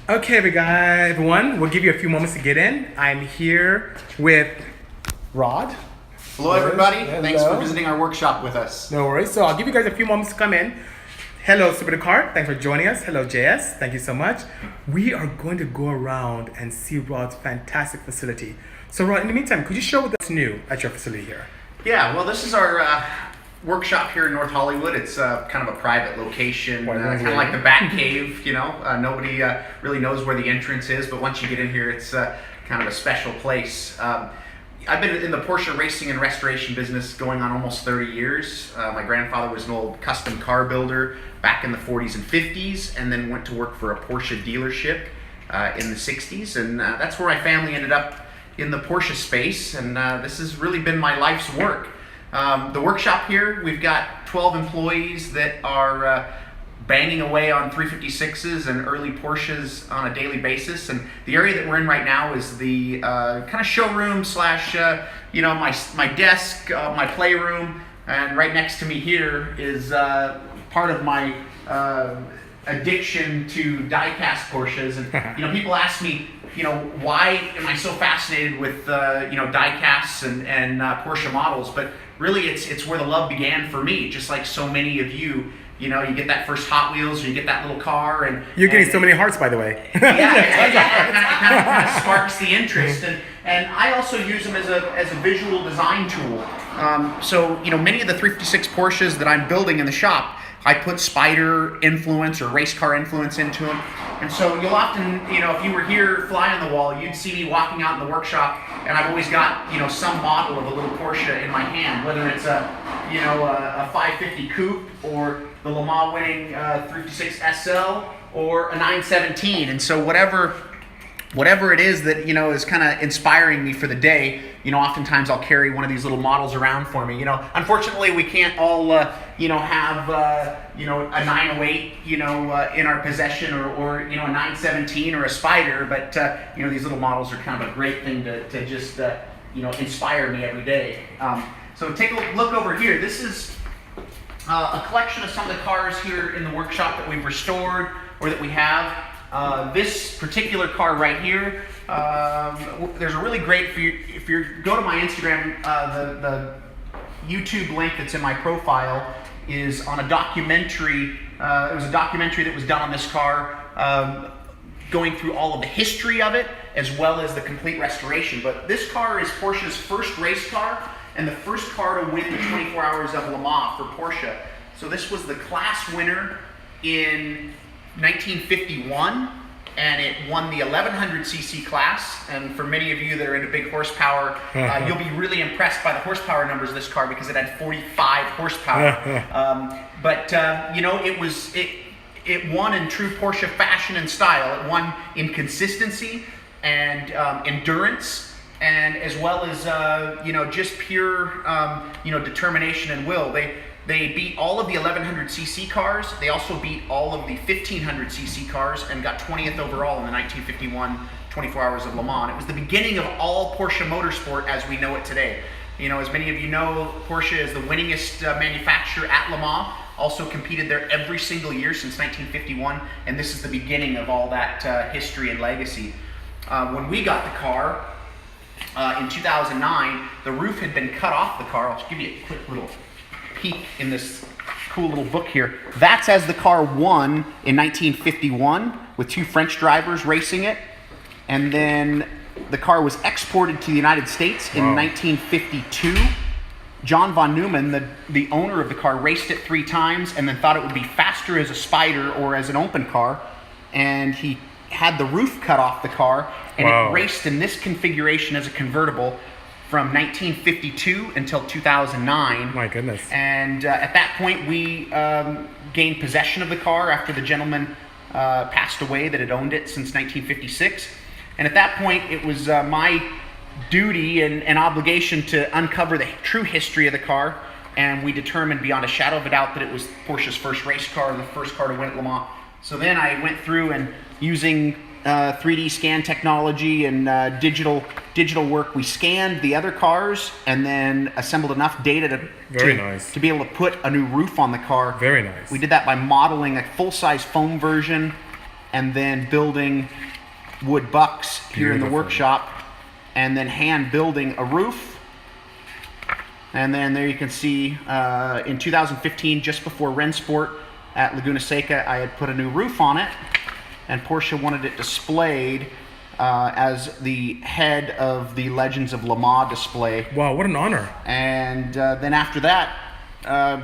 Okay, everyone, we'll give you a few moments to get in. I'm here with Rod. Hello, everybody. Hello. Thanks for visiting our workshop with us. No worries. So I'll give you guys a few moments to come in. Hello, Super Cart. Thanks for joining us. Hello, JS. Thank you so much. We are going to go around and see Rod's fantastic facility. So, Rod, in the meantime, could you show what's new at your facility here? Yeah, well, this is our workshop here in North Hollywood. It's kind of a private location, kind of like the Bat Cave, Nobody really knows where the entrance is, but once you get in here, it's kind of a special place. I've been in the Porsche racing and restoration business going on almost 30 years. My grandfather was an old custom car builder back in the 40s and 50s, and then went to work for a Porsche dealership in the 60s, and that's where my family ended up in the Porsche space, and this has really been my life's work. The workshop here, we've got 12 employees that are banging away on 356s and early Porsches on a daily basis. And the area that we're in right now is the kind of showroom slash, my desk, my playroom. And right next to me here is part of my addiction to diecast Porsches. And people ask me, why am I so fascinated with diecasts and Porsche models? But really, it's where the love began for me. Just like so many of you, you get that first Hot Wheels, or you get that little car, and you're getting so many hearts, by the way. It kind of sparks the interest, and I also use them as a visual design tool. So many of the 356 Porsches that I'm building in the shop, I put Spider influence or race car influence into them. And so you'll often, if you were here fly on the wall, you'd see me walking out in the workshop, and I've always got, some model of a little Porsche in my hand, whether it's a 550 Coupe or the Le Mans winning 356 SL or a 917. And so whatever it is that is kind of inspiring me for the day, oftentimes I'll carry one of these little models around for me. Unfortunately, we can't all have a 908 in our possession, or a 917 or a Spider, but these little models are kind of a great thing to just inspire me every day. So take a look over here. This is a collection of some of the cars here in the workshop that we've restored or that we have. This particular car right here, there's a really great, if you go to my Instagram, the YouTube link that's in my profile is on a documentary. It was a documentary that was done on this car, going through all of the history of it, as well as the complete restoration. But this car is Porsche's first race car, and the first car to win the 24 Hours of Le Mans for Porsche. So this was the class winner in 1951, and it won the 1100cc class. And for many of you that are into big horsepower, you'll be really impressed by the horsepower numbers of this car, because it had 45 horsepower. It won in true Porsche fashion and style. It won in consistency and endurance, and as well as just pure determination and will. They beat all of the 1100cc cars. They also beat all of the 1500cc cars and got 20th overall in the 1951 24 Hours of Le Mans. It was the beginning of all Porsche motorsport as we know it today. As many of you know, Porsche is the winningest manufacturer at Le Mans. Also competed there every single year since 1951, and this is the beginning of all that history and legacy. When we got the car in 2009, the roof had been cut off the car. I'll just give you a quick little peek in this cool little book here. That's as the car won in 1951 with two French drivers racing it, and then the car was exported to the United States in 1952. John von Neumann, the owner of the car, raced it 3 times and then thought it would be faster as a Spider or as an open car, and he had the roof cut off the car, and it raced in this configuration as a convertible from 1952 until 2009. My goodness. And at that point, we gained possession of the car after the gentleman passed away that had owned it since 1956. And at that point, it was my duty and obligation to uncover the true history of the car. And we determined beyond a shadow of a doubt that it was Porsche's first race car and the first car to win at Le Mans. So then I went through, and using 3D scan technology and digital work, we scanned the other cars and then assembled enough data to be able to put a new roof on the car. Very nice. We did that by modeling a full-size foam version and then building wood bucks here in the Beautiful. workshop, and then hand building a roof. And then there you can see in 2015, just before Rennsport at Laguna Seca, I had put a new roof on it, and Porsche wanted it displayed as the head of the Legends of Le Mans display. Wow, what an honor. And then after that,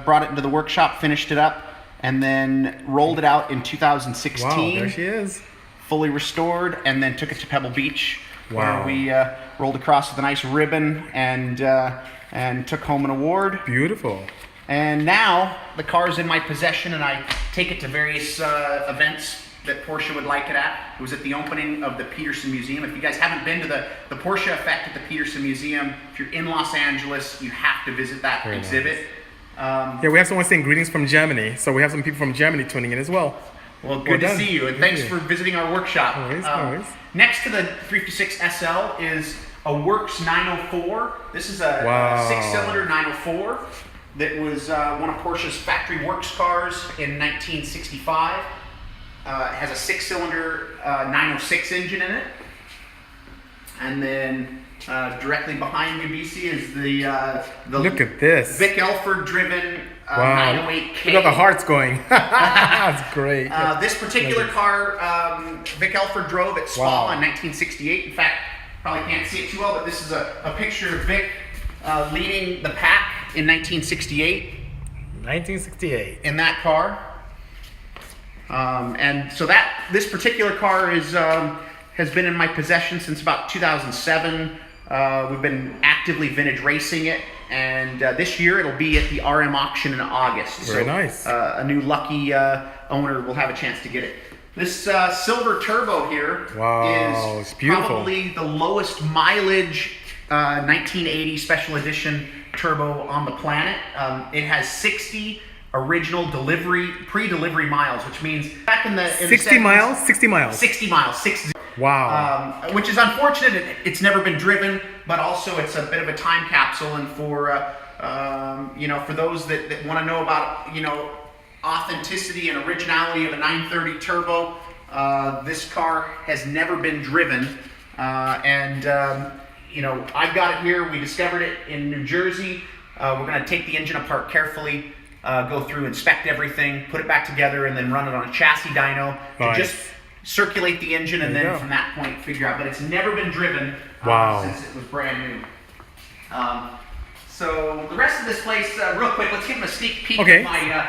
brought it into the workshop, finished it up, and then rolled it out in 2016. Wow, there she is. Fully restored, and then took it to Pebble Beach, Wow. where we rolled across with a nice ribbon and took home an award. Beautiful. And now the car is in my possession, and I take it to various events that Porsche would like it at. It was at the opening of the Peterson Museum. If you guys haven't been to the Porsche Effect at the Peterson Museum, if you're in Los Angeles, you have to visit that Very exhibit. Yeah, we have someone saying greetings from Germany. So we have some people from Germany tuning in as well. Well, good to done. see you, and Good thanks to for visiting our workshop. No worries, no worries. Next to the 356 SL is a Works 904. This is a Wow. 6-cylinder 904 that was one of Porsche's factory works cars in 1965. It has a 6-cylinder 906 engine in it. And then directly behind you, BC, is the Look at this. Vic Elford driven Wow. 908K. Look how the heart's going. That's great. This particular car, Vic Elford drove at Spa Wow. in 1968. In fact, probably can't see it too well, but this is a picture of Vic leading the pack in 1968 1968. in that car. And so this particular car has been in my possession since about 2007. We've been actively vintage racing it, and this year it'll be at the RM auction in August. Very nice. A new lucky owner will have a chance to get it. This silver turbo here Wow, is it's beautiful. probably the lowest mileage 1980 special edition turbo on the planet. It has 60 original pre-delivery miles, which means back in the 60 70s, miles? 60 miles. 60 miles, 60. Wow. Which is unfortunate. It's never been driven, but also it's a bit of a time capsule. And for for those that want to know about authenticity and originality of a 930 turbo, this car has never been driven. I've got it here. We discovered it in New Jersey. We're going to take the engine apart carefully, go through, inspect everything, put it back together, and then run it on a chassis dyno to Nice. just circulate the engine, and There you then go. from that point figure out. But it's never been driven Wow. since it was brand new. So the rest of this place, real quick, let's give them a sneak peek Okay. at my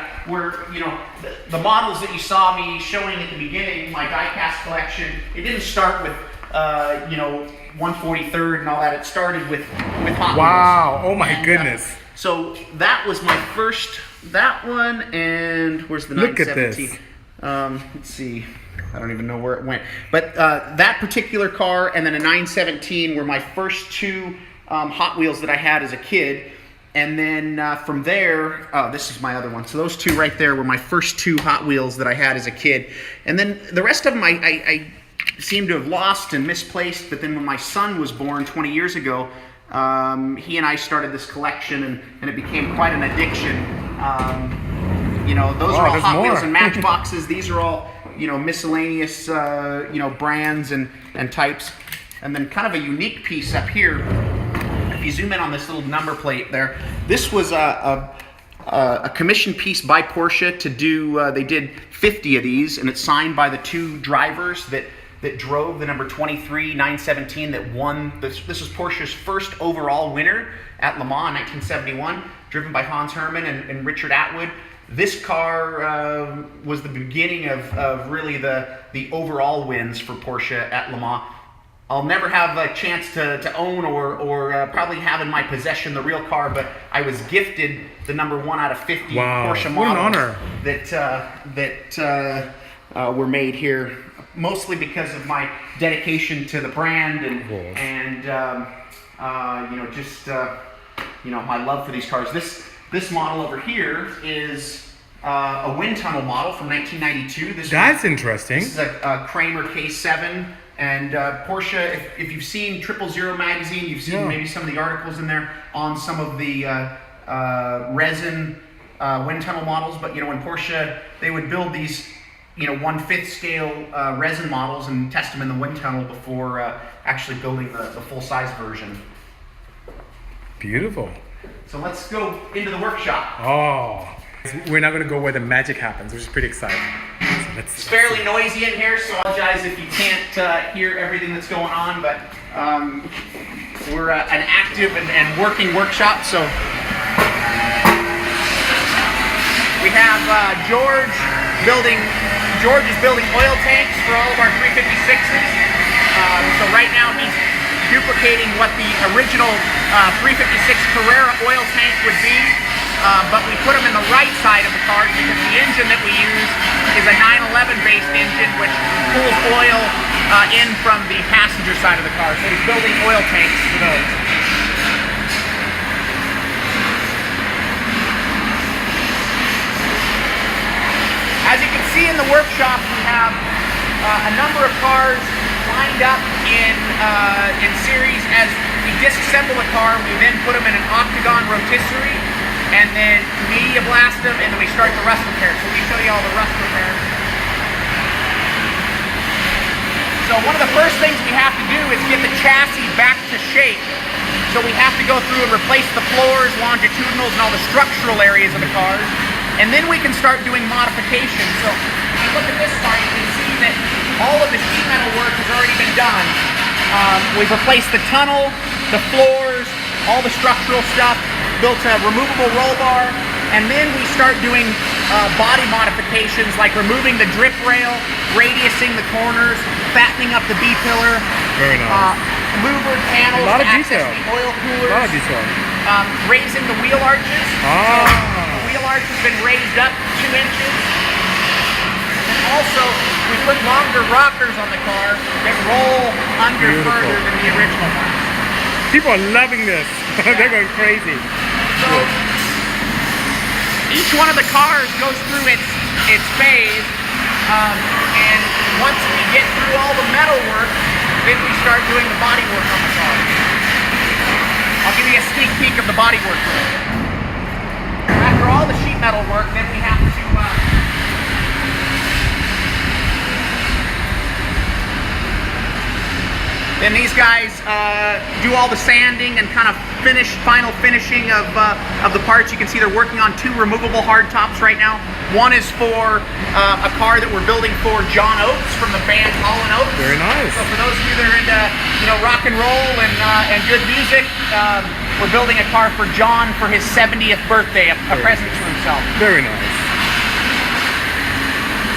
the models that you saw me showing at the beginning, my diecast collection. It didn't start with 143rd and all that. It started with Hot Wow. Wheels. Oh my And, goodness. So that was my first. That one, and where's the Look at 917? Let's see. I don't even know where it went. But that particular car and then a 917 were my first two Hot Wheels that I had as a kid. And then from there, this is my other one. So those two right there were my first two Hot Wheels that I had as a kid. And then the rest of them I seem to have lost and misplaced. But then when my son was born 20 years ago, he and I started this collection, and it became quite an addiction. Those are all there's Hot more. Wheels and Matchboxes. These are all, miscellaneous, brands and types. And then kind of a unique piece up here. If you zoom in on this little number plate there, this was a commission piece by Porsche to do. They did 50 of these, and it's signed by the two drivers that drove the number 23 917 that won. This was Porsche's first overall winner at Le Mans in 1971, driven by Hans Hermann and Richard Atwood. This car was the beginning of really the overall wins for Porsche at Le Mans. I'll never have a chance to own or probably have in my possession the real car, but I was gifted the number 1 out of 50 Wow, Porsche what an models honor. that were made here, mostly because of my dedication to the brand and my love for these cars. This model over here is a wind tunnel model from 1992. That's interesting. This is a Kramer K7. And Porsche, if you've seen 000 magazine, you've seen maybe some of the articles in there on some of the resin wind tunnel models. But when Porsche, they would build these 1/5 scale resin models and test them in the wind tunnel before actually building the full-size version. Beautiful. So let's go into the workshop. Oh, we're now going to go where the magic happens, which is pretty exciting. So it's fairly noisy in here, so I apologize if you can't hear everything that's going on, but we're an active and working workshop. So we have George is building oil tanks for all of our 356s. So right now he's duplicating what the original 356 Carrera oil tank would be, but we put them in the right side of the car because the engine that we use is a 911 based engine which pulls oil in from the passenger side of the car. So he's building oil tanks for those. As you can see in the workshop, we have a number of cars lined up in series. As we disassemble a car, we then put them in an octagon rotisserie, and then media blast them, and then we start the rust repair. So let me show you all the rust repair. So one of the first things we have to do is get the chassis back to shape. So we have to go through and replace the floors, longitudinals, and all the structural areas of the cars. And then we can start doing modifications. So if you look at this car, you can see that all of the sheet metal work has already been done. We've replaced the tunnel, the floors, all the structural stuff, built a removable roll bar, and then we start doing body modifications like removing the drip rail, radiusing the corners, fattening up the B-pillar, very nice. Louvered panels to access the oil coolers, a lot of detail. Raising the wheel arches. Ah. So the wheel arch has been raised up 2 inches. And also, we put longer rockers on the car that roll under further than the original ones. People are loving this. They're going crazy. So each one of the cars goes through its phase, and once we get through all the metal work, then we start doing the body work on the car. I'll give you a sneak peek of the body work room. After all the sheet metal work, then we have to then these guys do all the sanding and kind of final finishing of the parts. You can see they're working on 2 removable hard tops right now. One is for a car that we're building for John Oates from the band Hall & Oates. Very nice. So for those of you that are into rock and roll and good music, we're building a car for John for his 70th birthday, a present to himself. Very nice.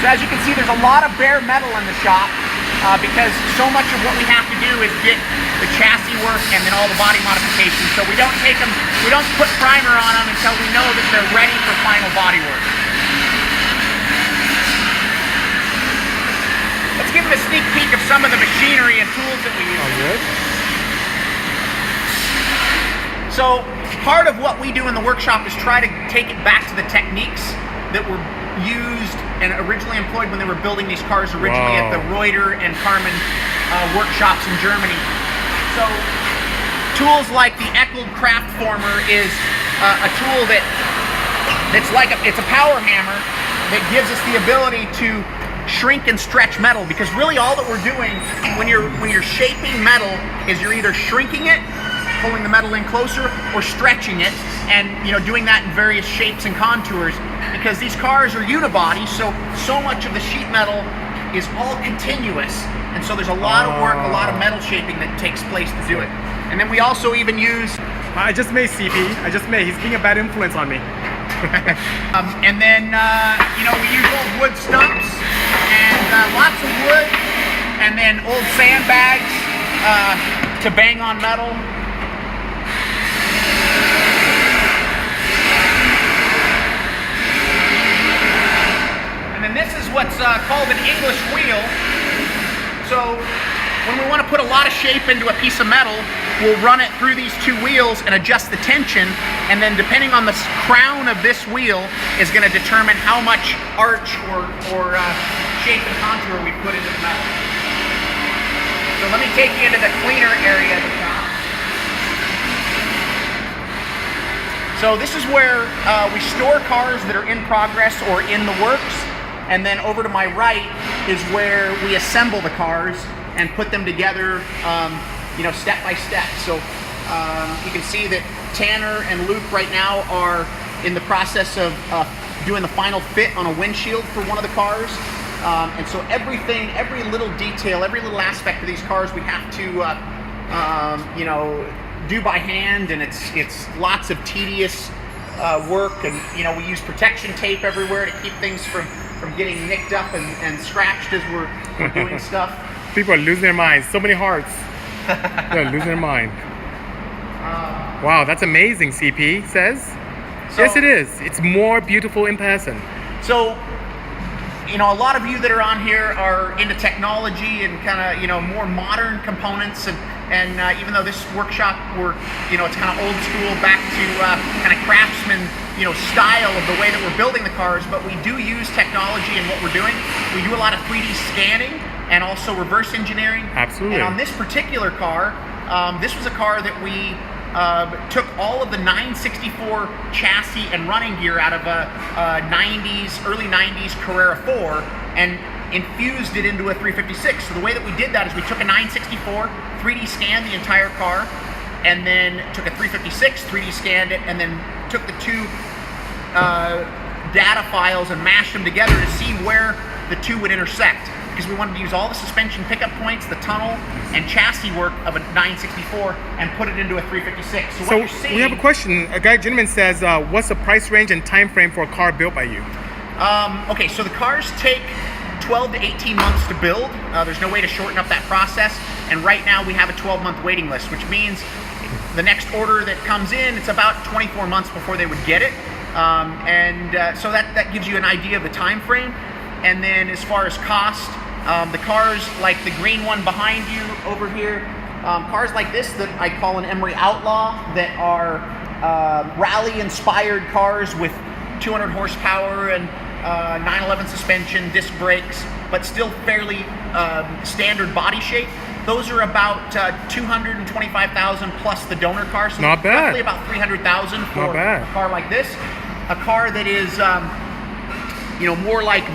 So as you can see, there's a lot of bare metal in the shop. Because so much of what we have to do is get the chassis work and then all the body modifications. So we don't put primer on them until we know that they're ready for final body work. Let's give them a sneak peek of some of the machinery and tools that we use. Oh, good. So part of what we do in the workshop is try to take it back to the techniques that were used and originally employed when they were building these cars originally at the Reuter and Karmann workshops in Germany. So tools like the Eckel Craft Former is a tool it's a power hammer that gives us the ability to shrink and stretch metal, because really all that we're doing when you're shaping metal is you're either shrinking it, pulling the metal in closer, or stretching it, and doing that in various shapes and contours. Because these cars are unibody, so much of the sheet metal is all continuous, and so there's a lot of work, a lot of metal shaping that takes place to do it. And then we also even use. I just made CP. He's being a bad influence on me. And then we use old wood stumps and lots of wood, and then old sandbags to bang on metal. And this is what's called an English wheel. So when we want to put a lot of shape into a piece of metal, we'll run it through these 2 wheels and adjust the tension, and then depending on the crown of this wheel is going to determine how much arch or shape and contour we put into the metal. So let me take you into the cleaner area of the shop. So this is where we store cars that are in progress or in the works. And then over to my right is where we assemble the cars and put them together, step by step. So you can see that Tanner and Luke right now are in the process of doing the final fit on a windshield for one of the cars. And so everything, every little detail, every little aspect of these cars we have to, do by hand, and it's lots of tedious work. And we use protection tape everywhere to keep things from getting nicked up and scratched as we're doing stuff. People are losing their minds. So many hearts. They're losing their mind. Wow, that's amazing, CP says. Yes, it is. It's more beautiful in person. So, a lot of you that are on here are into technology and kind of, more modern components. And even though this workshop, it's kind of old school, back to kind of craftsman, style of the way that we're building the cars, but we do use technology in what we're doing. We do a lot of 3D scanning and also reverse engineering. Absolutely. And on this particular car, this was a car that we took all of the 964 chassis and running gear out of a early 90s Carrera 4 and infused it into a 356. So the way that we did that is we took a 964, 3D scanned the entire car, and then took a 356, 3D scanned it, and then took the two data files and mashed them together to see where the two would intersect. Because we wanted to use all the suspension pickup points, the tunnel, and chassis work of a 964 and put it into a 356. So what you're seeing, we have a question. A gentleman says, what's the price range and time frame for a car built by you? Okay, so the cars take 12 to 18 months to build. There's no way to shorten up that process. And right now we have a 12-month waiting list, which means the next order that comes in, it's about 24 months before they would get it. So that gives you an idea of the time frame. And then as far as cost, the cars like the green one behind you over here, cars like this that I call an Emory Outlaw, that are rally-inspired cars with 200 horsepower and 911 suspension, disc brakes, but still fairly standard body shape. Those are about $225,000 plus the donor car, so not bad. Roughly about $300,000 for a car like this. A car that is, more like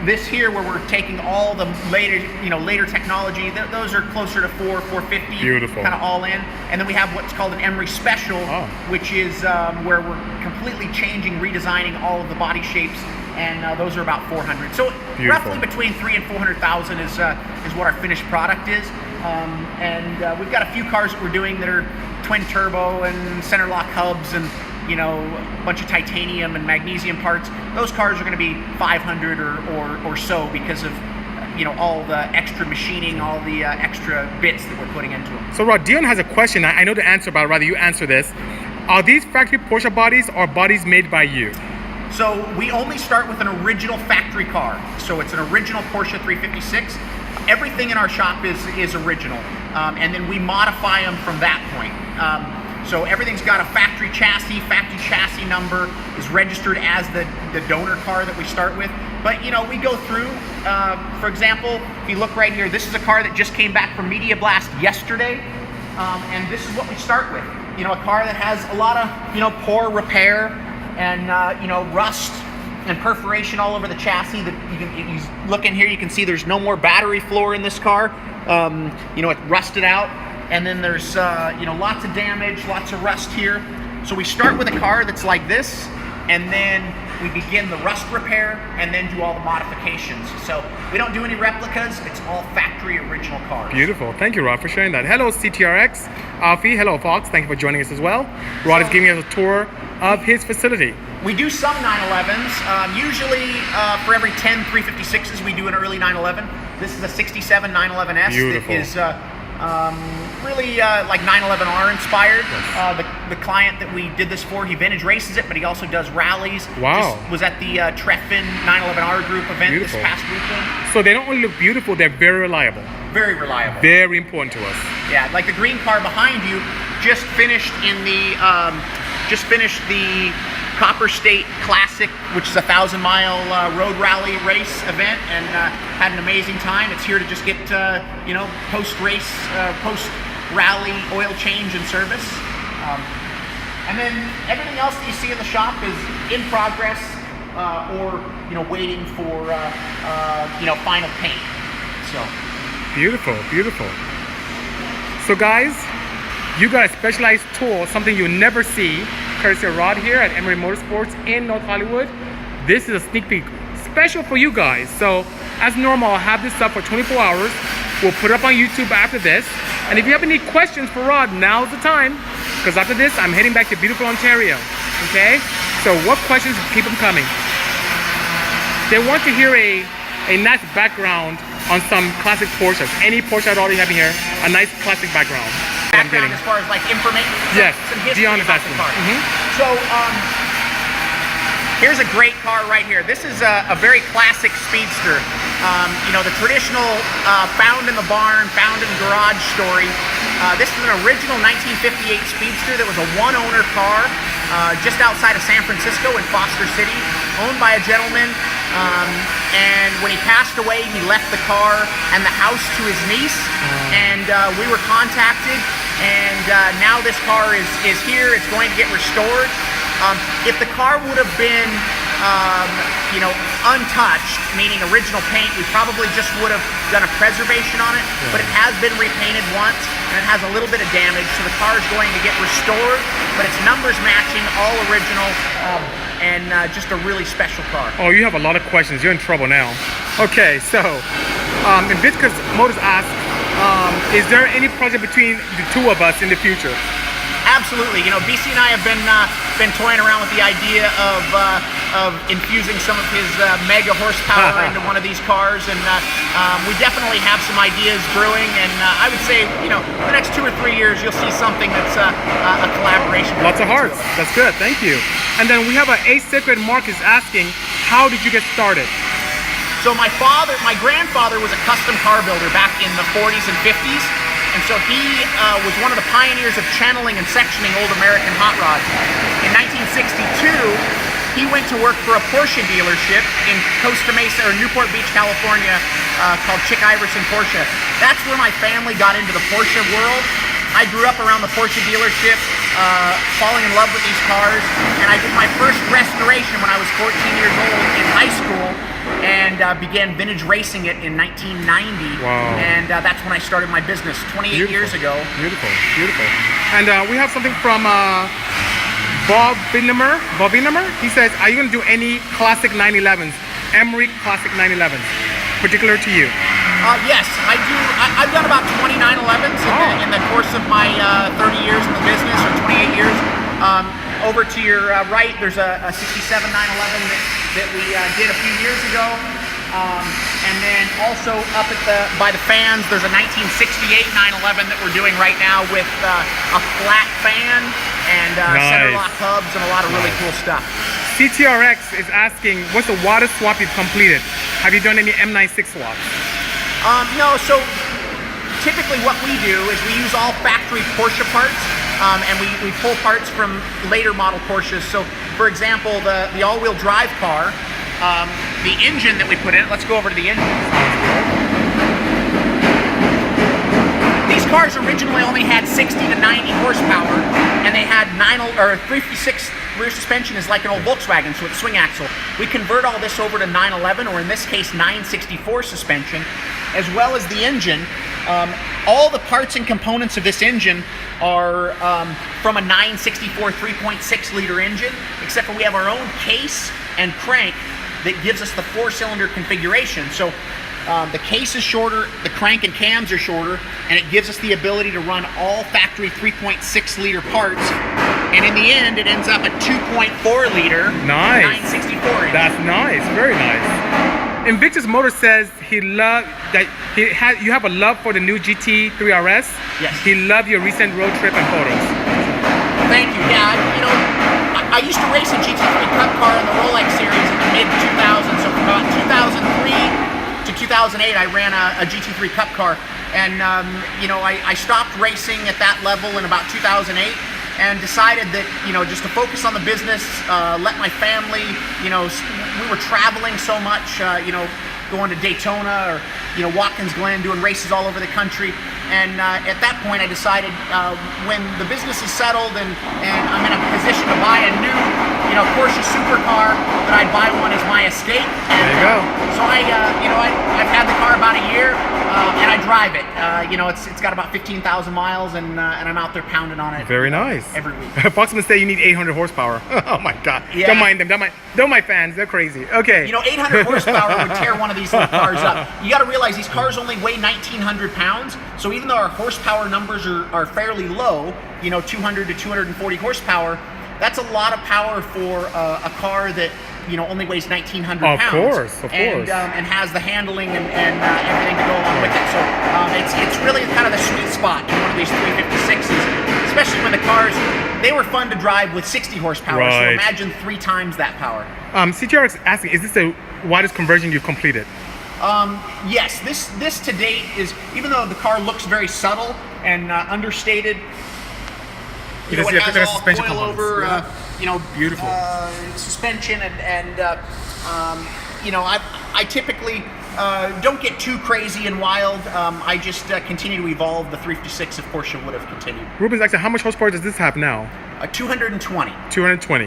this here, where we're taking all the later technology. Those are closer to $450. Beautiful. Kind of all in. And then we have what's called an Emory Special, which is where we're completely changing, redesigning all of the body shapes, and those are about $400. So beautiful. Roughly between $300,000 and $400,000 is what our finished product is. We've got a few cars that we're doing that are twin turbo and center lock hubs and a bunch of titanium and magnesium parts. Those cars are going to be $500 or so because of all the extra machining, all the extra bits that we're putting into them. So Rod, Dion has a question. I know the answer, but I'd rather you answer this. Are these factory Porsche bodies or bodies made by you? So we only start with an original factory car. So it's an original Porsche 356. Everything in our shop is original, and then we modify them from that point. So everything's got a factory chassis number, is registered as the donor car that we start with. But we go through, for example, if you look right here, this is a car that just came back from Media Blast yesterday, and this is what we start with. A car that has a lot of poor repair and rust and perforation all over the chassis. That you look in here, you can see there's no more battery floor in this car. It rusted out. And then there's lots of damage, lots of rust here. So we start with a car that's like this, and then we begin the rust repair and then do all the modifications. So we don't do any replicas, it's all factory original cars. Beautiful. Thank you, Rod, for sharing that. Hello, CTRX. Alfie, hello, Fox. Thank you for joining us as well. Rod is giving us a tour of his facility. We do some 911s. Usually for every 10 356s, we do an early 911. This is a 67 911S. Beautiful. That is really like 911R inspired. Yes. The client that we did this for, he vintage races it, but he also does rallies. Wow. Just was at the Treffin 911R group event Beautiful. This past weekend. So they don't only look beautiful, they're very reliable. Very reliable. Very important to us. Yeah, like the green car behind you just finished the Copper State Classic, which is a 1,000-mile road rally race event, and had an amazing time. It's here to just get post-race, post-rally oil change and service. And then everything else that you see in the shop is in progress. or waiting for final paint. So beautiful, beautiful. So guys, you got a specialized tool, something you'll never see, courtesy of Rod here at Emory Motorsports in North Hollywood. This is a sneak peek special for you guys. So as normal, I'll have this up for 24 hours. We'll put it up on YouTube after this. And if you have any questions for Rod, now's the time, because after this, I'm heading back to beautiful Ontario. Okay? So what questions, keep them coming. They want to hear a nice background on some classic Porsches. Any Porsche I'd already have in here, a nice classic background. Background as far as like information? Yes, some history Dion is about the asking. car. So here's a great car right here. This is a very classic speedster. The traditional found in the barn, found in the garage story. This is an original 1958 speedster that was a one-owner car just outside of San Francisco in Foster City, owned by a gentleman. And when he passed away, he left the car and the house to his niece, and we were contacted, and now this car is here. It's going to get restored. If the car would have been untouched, meaning original paint, we probably just would have done a preservation on it, but it has been repainted once, and it has a little bit of damage, so the car is going to get restored, but its numbers matching, all original, and just a really special car. Oh, you have a lot of questions. You're in trouble now. Okay, so Diecast Motors asks, is there any project between the two of us in the future? Absolutely. BC and I have been toying around with the idea of infusing some of his mega horsepower into one of these cars, and we definitely have some ideas brewing. And I would say, the next 2 or 3 years, you'll see something that's a collaboration. Lots of hearts. That's good. Thank you. And then we have a Sacred Mark is asking, how did you get started? So my grandfather was a custom car builder back in the 40s and 50s. And so he was one of the pioneers of channeling and sectioning old American hot rods. In 1962, he went to work for a Porsche dealership in Costa Mesa or Newport Beach, California, called Chick Iverson Porsche. That's where my family got into the Porsche world. I grew up around the Porsche dealership, falling in love with these cars, and I did my first restoration when I was 14 years old in high school, and began vintage racing it in 1990. Wow. And that's when I started my business 28 years ago. Beautiful, beautiful. And we have something from Bob Binnemer. He says, are you going to do any classic 911s? Emory classic 911s, particular to you? Yes, I do. I've done about 20 911s in the course of my 30 years in the business, or 28 years. Over to your right, there's a 67 911 that we did a few years ago. And then also up by the fans, there's a 1968 911 that we're doing right now with a flat fan and center lock hubs and a lot of really cool stuff. CTRX is asking, what's the widest swap you've completed? Have you done any M96 swaps? No, so typically what we do is we use all factory Porsche parts, and we pull parts from later model Porsches. So for example, the all-wheel drive car, the engine that we put in it, let's go over to the engine. These cars originally only had 60 to 90 horsepower, and they had 356 rear suspension is like an old Volkswagen, so it's swing axle. We convert all this over to 911, or in this case 964 suspension, as well as the engine. All the parts and components of this engine are from a 964 3.6 liter engine, except for we have our own case and crank that gives us the 4-cylinder configuration. So the case is shorter, the crank and cams are shorter, and it gives us the ability to run all factory 3.6 liter parts. And in the end, it ends up at 2.4 liter 964 engine. That's nice, very nice. Invictus Motor says you have a love for the new GT3 RS. Yes. He loved your recent road trip and photos. Thank you. Yeah, I used to race a GT3 Cup car in the Rolex series in the mid 2000s. So from about 2003 to 2008, I ran a GT3 Cup car, and I stopped racing at that level in about 2008. And decided that, just to focus on the business, let my family, we were traveling so much, going to Daytona or, Watkins Glen, doing races all over the country. And at that point, I decided when the business is settled and I'm in a position to buy a new, Porsche supercar, that I'd buy one as my escape. And, there you go. So I've had the car about a year, and I drive it. It's got about 15,000 miles, and I'm out there pounding on it. Very nice. Every week. Foxman say you need 800 horsepower. Oh my God. Yeah. Don't mind them. Don't mind fans. They're crazy. Okay. 800 horsepower would tear one of these little cars up. You got to realize these cars only weigh 1,900 pounds. So even though our horsepower numbers are fairly low, 200 to 240 horsepower, that's a lot of power for a car that only weighs 1,900 pounds. Of course. And has the handling and everything to go along with it. So it's really kind of the sweet spot in one of these 356s, especially when the cars, they were fun to drive with 60 horsepower. Right. So imagine 3 times that power. CTR is asking, is this the widest conversion you've completed? Yes, this to date is, even though the car looks very subtle and understated, it has all suspension coilover, beautiful suspension, and I typically don't get too crazy and wild. I just continue to evolve the 356 if Porsche would have continued. Ruben's asking, how much horsepower does this have now? 220. 220.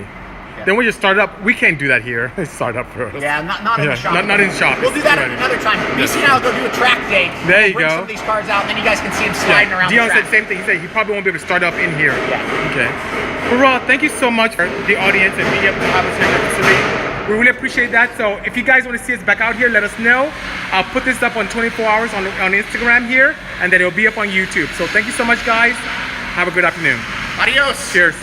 Yeah. Then when you start up, we can't do that here. Start up for us. Yeah, not in the shop. Not in the shop. We'll do that another time. BC and I'll go do a track day. There you bring go. Some of these cars out, and then you guys can see them sliding around Dion the track. said the same thing. He said he probably won't be able to start up in here. Yeah. Okay. Well, Rod, thank you so much for the audience and being able to have us here at the facility. We really appreciate that. So if you guys want to see us back out here, let us know. I'll put this up on 24 hours on Instagram here, and then it'll be up on YouTube. So thank you so much, guys. Have a good afternoon. Adios. Cheers.